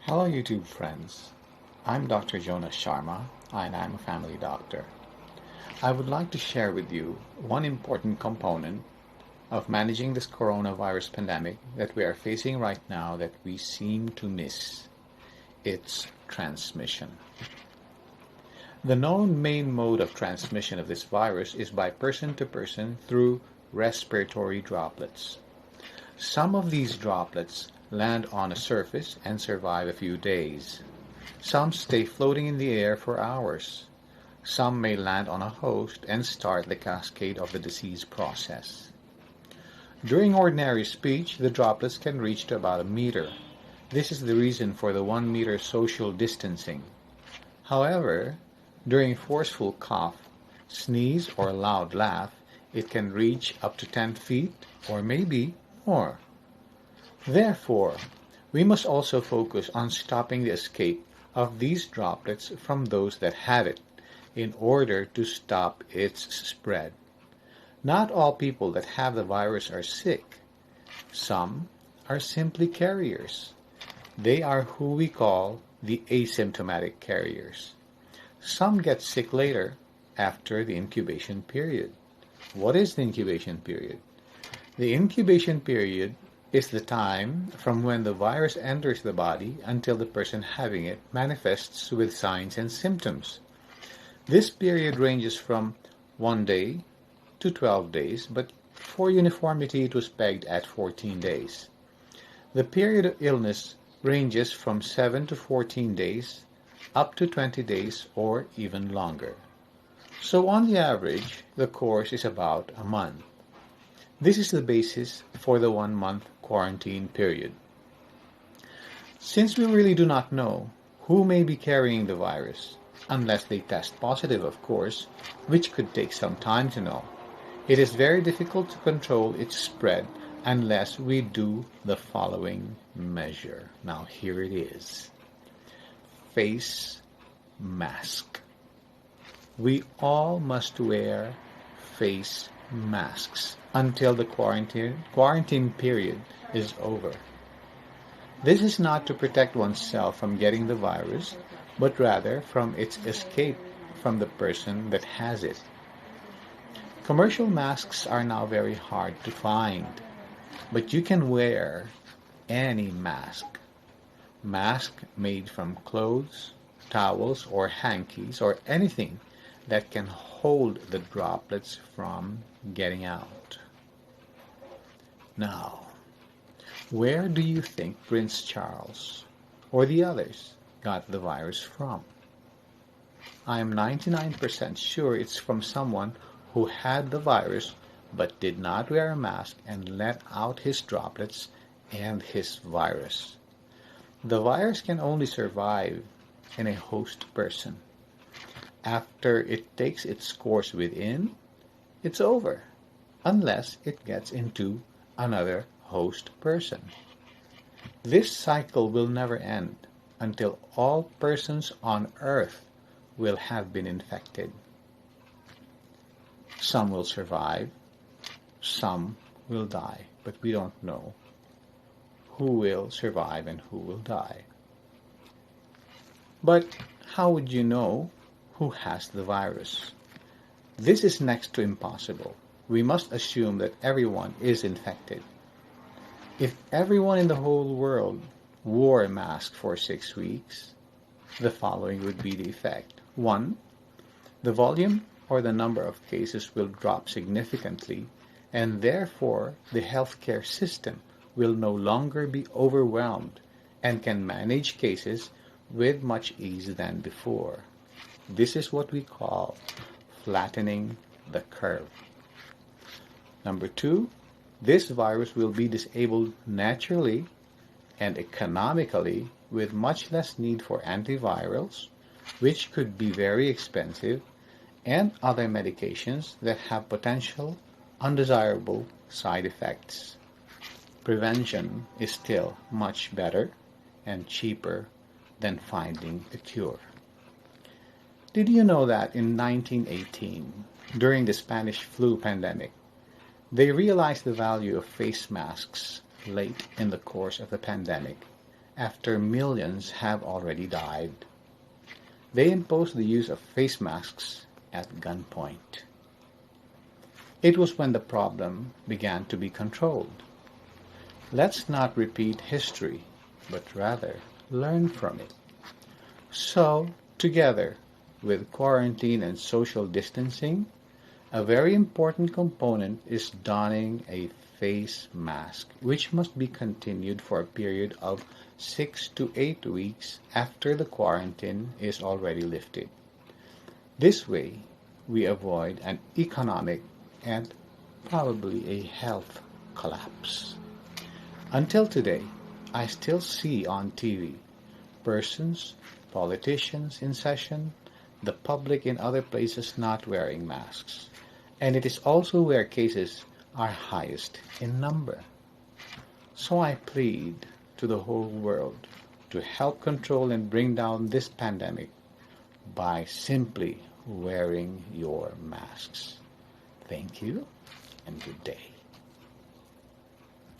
Hello YouTube friends, I'm Dr. Jonas Sharma and I'm a family doctor. I would like to share with you one important component of managing this coronavirus pandemic that we are facing right now that we seem to miss. It's transmission. The known main mode of transmission of this virus is by person to person through respiratory droplets. Some of these droplets land on a surface and survive a few days. Some stay floating in the air for hours. Some may land on a host and start the cascade of the disease process. During ordinary speech, the droplets can reach to about a meter. This is the reason for the 1 meter social distancing. However, during forceful cough, sneeze, or loud laugh, it can reach up to 10 feet or maybe more. Therefore, we must also focus on stopping the escape of these droplets from those that have it in order to stop its spread. Not all people that have the virus are sick. Some are simply carriers. They are who we call the asymptomatic carriers. Some get sick later after the incubation period. What is the incubation period? The incubation period is the time from when the virus enters the body until the person having it manifests with signs and symptoms. This period ranges from 1 day to 12 days, but for uniformity it was pegged at 14 days. The period of illness ranges from 7 to 14 days, up to 20 days, or even longer. So on the average, the course is about a month. This is the basis for the 1-month quarantine period. Since we really do not know who may be carrying the virus, unless they test positive, of course, which could take some time to know, it is very difficult to control its spread unless we do the following measure. Now here it is. Face mask. We all must wear face masks until the quarantine period is over. This is not to protect oneself from getting the virus, but rather from its escape from the person that has it. Commercial masks are now very hard to find, but you can wear any mask. Mask made from clothes, towels, or hankies, or anything that can hold the droplets from getting out. Now, where do you think Prince Charles or the others got the virus from? I am 99% sure it's from someone who had the virus but did not wear a mask and let out his droplets and his virus. The virus can only survive in a host person. After it takes its course within, it's over, unless it gets into another host person. This cycle will never end until all persons on earth will have been infected. Some will survive, some will die, but we don't know who will survive and who will die. But how would you know who has the virus? This is next to impossible. We must assume that everyone is infected. If everyone in the whole world wore a mask for 6 weeks, the following would be the effect. 1. The volume or the number of cases will drop significantly, and therefore the healthcare system will no longer be overwhelmed and can manage cases with much ease than before. This is what we call flattening the curve. Number 2, this virus will be disabled naturally and economically with much less need for antivirals, which could be very expensive, and other medications that have potential undesirable side effects. Prevention is still much better and cheaper than finding a cure. Did you know that in 1918, during the Spanish flu pandemic, they realized the value of face masks late in the course of the pandemic after millions have already died. They imposed the use of face masks at gunpoint. It was when the problem began to be controlled. Let's not repeat history, but rather learn from it. So, together with quarantine and social distancing, a very important component is donning a face mask, which must be continued for a period of 6 to 8 weeks after the quarantine is already lifted. This way, we avoid an economic and probably a health collapse. Until today, I still see on TV persons, politicians in session, the public in other places not wearing masks. And it is also where cases are highest in number. So I plead to the whole world to help control and bring down this pandemic by simply wearing your masks. Thank you and good day.